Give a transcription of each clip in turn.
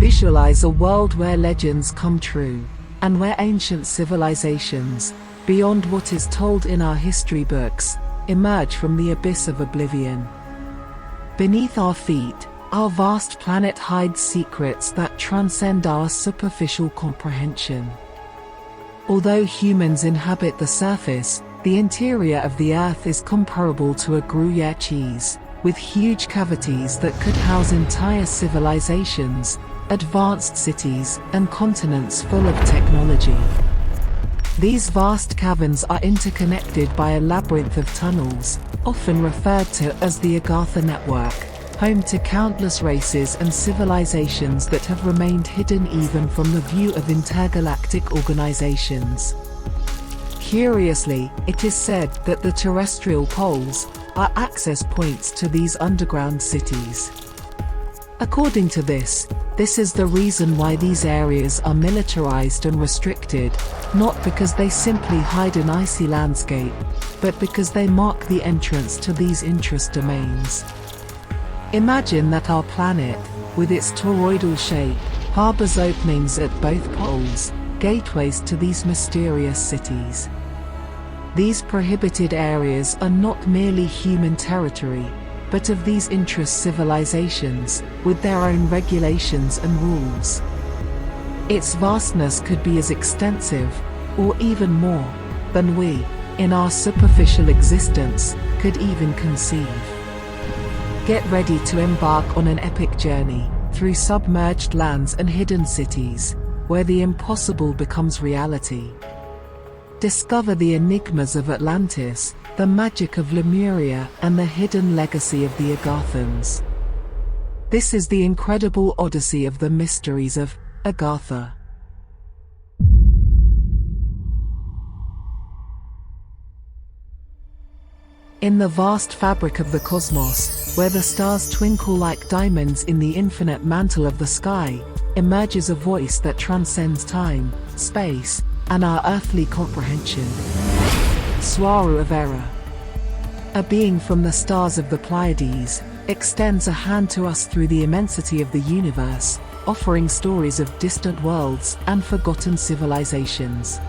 Visualize a world where legends come true, and where ancient civilizations, beyond what is told in our history books, emerge from the abyss of oblivion. Beneath our feet, our vast planet hides secrets that transcend our superficial comprehension. Although humans inhabit the surface, the interior of the Earth is comparable to a Gruyere cheese, with huge cavities that could house entire civilizations, advanced cities, and continents full of technology. These vast caverns are interconnected by a labyrinth of tunnels, often referred to as the Agartha network, home to countless races and civilizations that have remained hidden even from the view of intergalactic organizations. Curiously, it is said that the terrestrial poles are access points to these underground cities. According to this is the reason why these areas are militarized and restricted, not because they simply hide an icy landscape, but because they mark the entrance to these interest domains. Imagine that our planet, with its toroidal shape, harbors openings at both poles, gateways to these mysterious cities. These prohibited areas are not merely human territory, but of these interest civilizations, with their own regulations and rules. Its vastness could be as extensive, or even more, than we, in our superficial existence, could even conceive. Get ready to embark on an epic journey, through submerged lands and hidden cities, where the impossible becomes reality. Discover the enigmas of Atlantis, the magic of Lemuria, and the hidden legacy of the Agarthans. This is the incredible odyssey of the mysteries of Agartha. In the vast fabric of the cosmos, where the stars twinkle like diamonds in the infinite mantle of the sky, emerges a voice that transcends time, space, and our earthly comprehension. Swaru of Error, a being from the stars of the Pleiades, extends a hand to us through the immensity of the universe, offering stories of distant worlds and forgotten civilizations.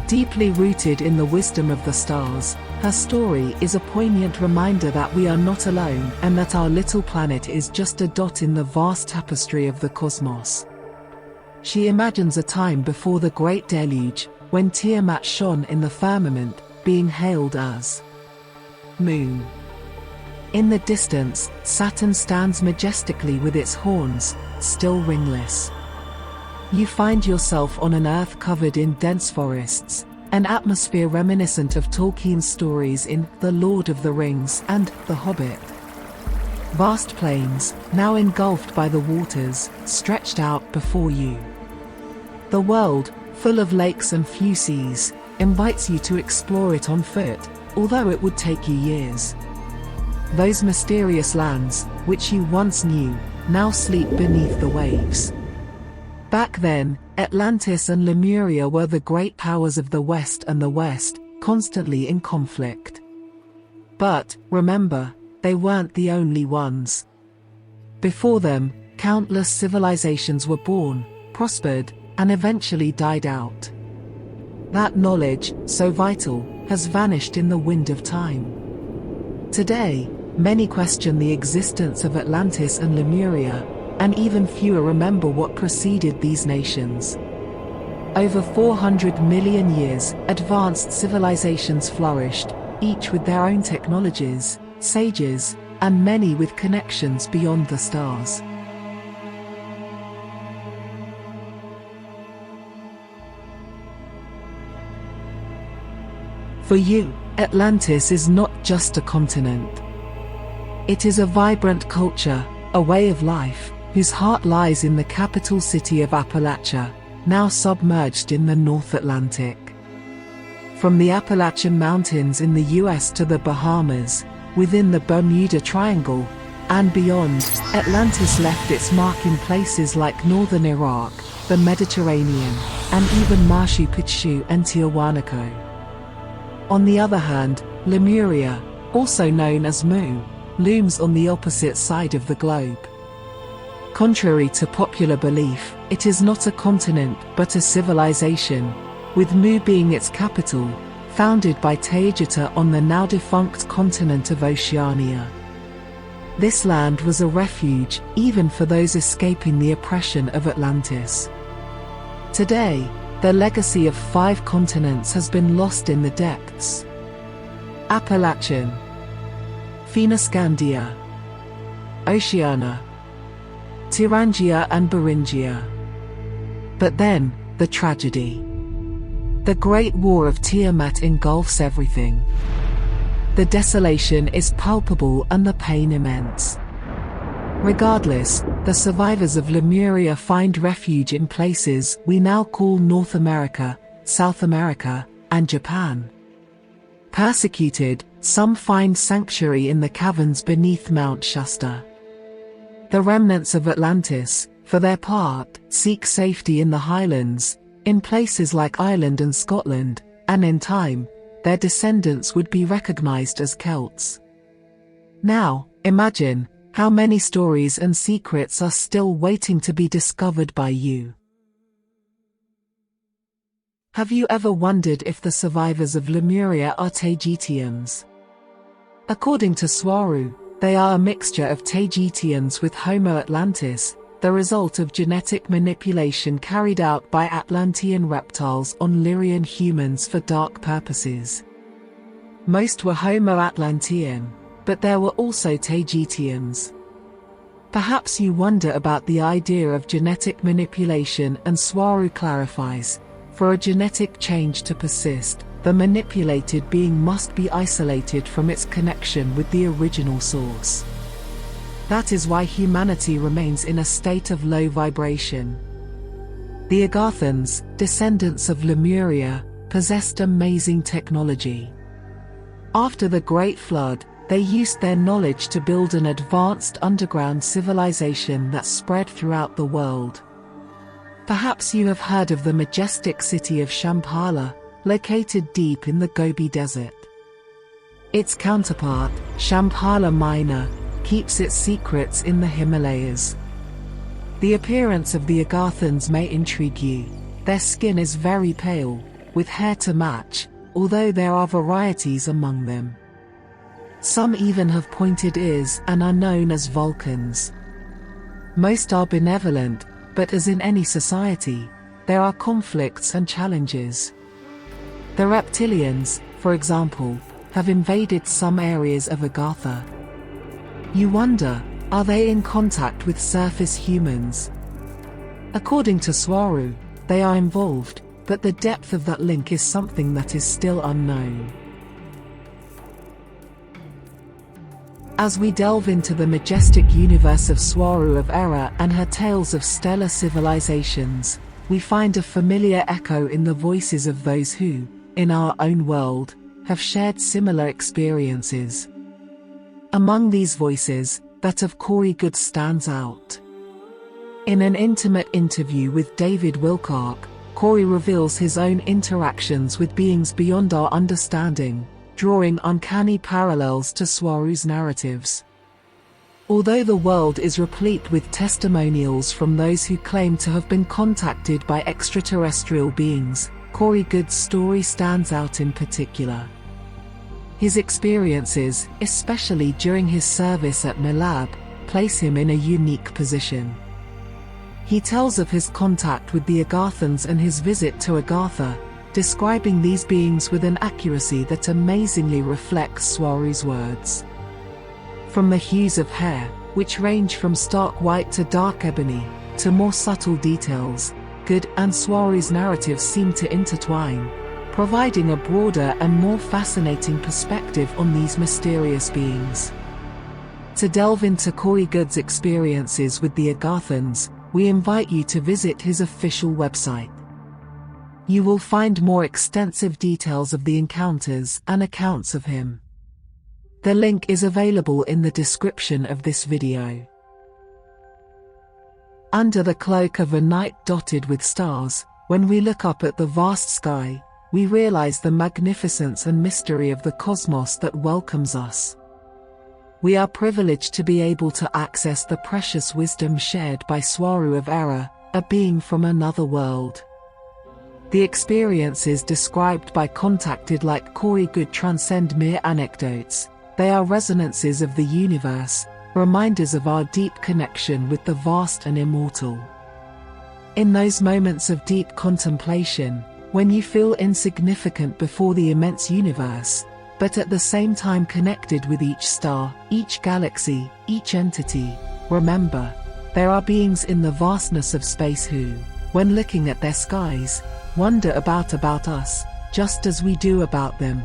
Deeply rooted in the wisdom of the stars, her story is a poignant reminder that we are not alone and that our little planet is just a dot in the vast tapestry of the cosmos. She imagines a time before the Great Deluge, when Tiamat shone in the firmament, being hailed as Moon. In the distance, Saturn stands majestically with its horns, still ringless. You find yourself on an Earth covered in dense forests, an atmosphere reminiscent of Tolkien's stories in The Lord of the Rings and The Hobbit. Vast plains, now engulfed by the waters, stretched out before you. The world, full of lakes and few seas, invites you to explore it on foot, although it would take you years. Those mysterious lands, which you once knew, now sleep beneath the waves. Back then, Atlantis and Lemuria were the great powers of the West, constantly in conflict. But, remember, they weren't the only ones. Before them, countless civilizations were born, prospered, and eventually died out. That knowledge, so vital, has vanished in the wind of time. Today, many question the existence of Atlantis and Lemuria, and even fewer remember what preceded these nations. Over 400 million years, advanced civilizations flourished, each with their own technologies, sages, and many with connections beyond the stars. For you, Atlantis is not just a continent. It is a vibrant culture, a way of life, whose heart lies in the capital city of Appalachia, now submerged in the North Atlantic. From the Appalachian Mountains in the US to the Bahamas, within the Bermuda Triangle, and beyond, Atlantis left its mark in places like northern Iraq, the Mediterranean, and even Machu Picchu and Tiahuanaco. On the other hand, Lemuria, also known as Mu, looms on the opposite side of the globe. Contrary to popular belief, it is not a continent but a civilization, with Mu being its capital, founded by Tiamat on the now-defunct continent of Oceania. This land was a refuge, even for those escaping the oppression of Atlantis. Today, the legacy of 5 continents has been lost in the depths. Appalachian, Fennoscandia, Oceania, Thuringia and Beringia. But then, the tragedy. The Great War of Tiamat engulfs everything. The desolation is palpable and the pain immense. Regardless, the survivors of Lemuria find refuge in places we now call North America, South America, and Japan. Persecuted, some find sanctuary in the caverns beneath Mount Shasta. The remnants of Atlantis, for their part, seek safety in the highlands, in places like Ireland and Scotland, and in time, their descendants would be recognized as Celts. Now, imagine how many stories and secrets are still waiting to be discovered by you. Have you ever wondered if the survivors of Lemuria are Taygetians? According to Swaru, they are a mixture of Taygetians with Homo-Atlantis, the result of genetic manipulation carried out by Atlantean reptiles on Lyrian humans for dark purposes. Most were Homo-Atlantean, but there were also Taygetians. Perhaps you wonder about the idea of genetic manipulation, and Swaru clarifies, for a genetic change to persist, the manipulated being must be isolated from its connection with the original source. That is why humanity remains in a state of low vibration. The Agarthans, descendants of Lemuria, possessed amazing technology. After the Great Flood, they used their knowledge to build an advanced underground civilization that spread throughout the world. Perhaps you have heard of the majestic city of Shambhala, located deep in the Gobi Desert. Its counterpart, Shambhala Minor, keeps its secrets in the Himalayas. The appearance of the Agarthans may intrigue you. Their skin is very pale, with hair to match, although there are varieties among them. Some even have pointed ears and are known as Vulcans. Most are benevolent, but as in any society, there are conflicts and challenges. The reptilians, for example, have invaded some areas of Agartha. You wonder, are they in contact with surface humans? According to Swaru, they are involved, but the depth of that link is something that is still unknown. As we delve into the majestic universe of Swaru of Era and her tales of stellar civilizations, we find a familiar echo in the voices of those who, in our own world, have shared similar experiences. Among these voices, that of Corey Good stands out. In an intimate interview with David Wilcock, Corey reveals his own interactions with beings beyond our understanding, drawing uncanny parallels to Swaru's narratives. Although the world is replete with testimonials from those who claim to have been contacted by extraterrestrial beings, Corey Good's story stands out in particular. His experiences, especially during his service at Milab, place him in a unique position. He tells of his contact with the Agarthans and his visit to Agartha, describing these beings with an accuracy that amazingly reflects Swaru's words. From the hues of hair, which range from stark white to dark ebony, to more subtle details, Good and Swaru's narratives seem to intertwine, providing a broader and more fascinating perspective on these mysterious beings. To delve into Corey Good's experiences with the Agarthans, we invite you to visit his official website. You will find more extensive details of the encounters and accounts of him. The link is available in the description of this video. Under the cloak of a night dotted with stars, when we look up at the vast sky, we realize the magnificence and mystery of the cosmos that welcomes us. We are privileged to be able to access the precious wisdom shared by Swaru of Error, a being from another world. The experiences described by contacted like Corey Good transcend mere anecdotes. They are resonances of the universe, reminders of our deep connection with the vast and immortal. In those moments of deep contemplation, when you feel insignificant before the immense universe, but at the same time connected with each star, each galaxy, each entity, remember, there are beings in the vastness of space who, when looking at their skies, wonder about us, just as we do about them.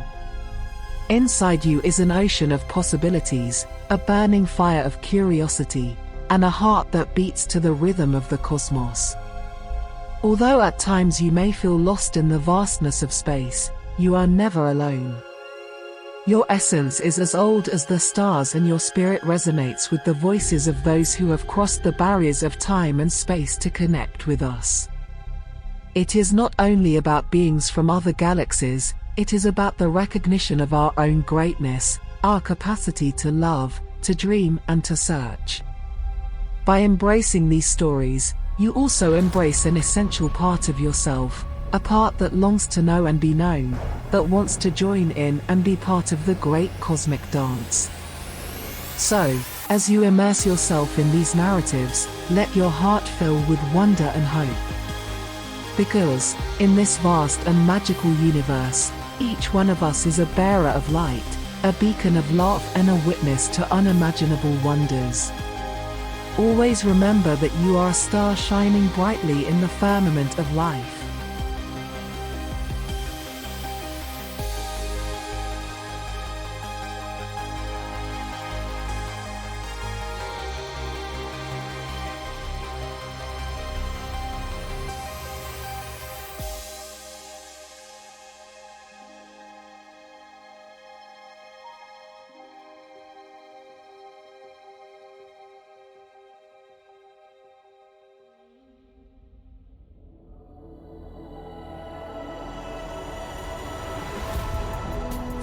Inside you is an ocean of possibilities, a burning fire of curiosity, and a heart that beats to the rhythm of the cosmos. Although at times you may feel lost in the vastness of space, you are never alone. Your essence is as old as the stars, and your spirit resonates with the voices of those who have crossed the barriers of time and space to connect with us. It is not only about beings from other galaxies, it is about the recognition of our own greatness, our capacity to love, to dream, and to search. By embracing these stories, you also embrace an essential part of yourself, a part that longs to know and be known, that wants to join in and be part of the great cosmic dance. So, as you immerse yourself in these narratives, let your heart fill with wonder and hope. Because, in this vast and magical universe, each one of us is a bearer of light, a beacon of love, and a witness to unimaginable wonders. Always remember that you are a star shining brightly in the firmament of life.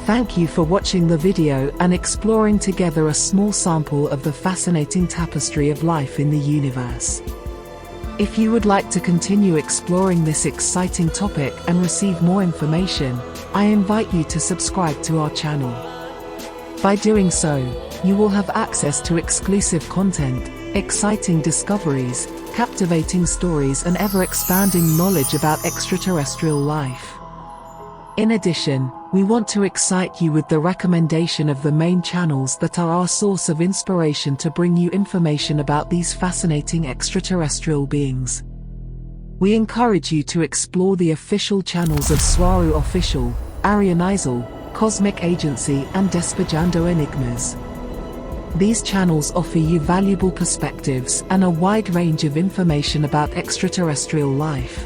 Thank you for watching the video and exploring together a small sample of the fascinating tapestry of life in the universe. If you would like to continue exploring this exciting topic and receive more information, I invite you to subscribe to our channel. By doing so, you will have access to exclusive content, exciting discoveries, captivating stories, and ever-expanding knowledge about extraterrestrial life. In addition, we want to excite you with the recommendation of the main channels that are our source of inspiration to bring you information about these fascinating extraterrestrial beings. We encourage you to explore the official channels of Swaru Official, Arianizel, Cosmic Agency, and Despejando Enigmas. These channels offer you valuable perspectives and a wide range of information about extraterrestrial life.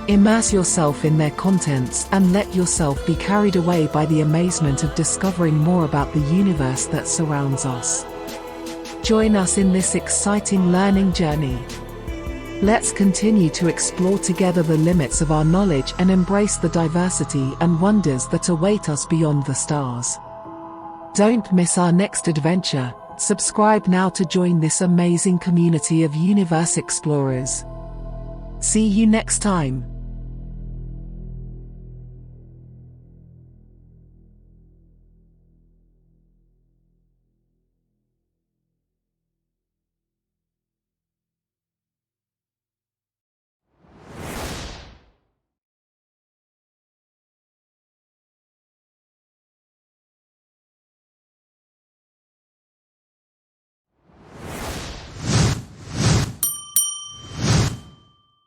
Immerse yourself in their contents and let yourself be carried away by the amazement of discovering more about the universe that surrounds us. Join us in this exciting learning journey. Let's continue to explore together the limits of our knowledge and embrace the diversity and wonders that await us beyond the stars. Don't miss our next adventure. Subscribe now to join this amazing community of universe explorers. See you next time.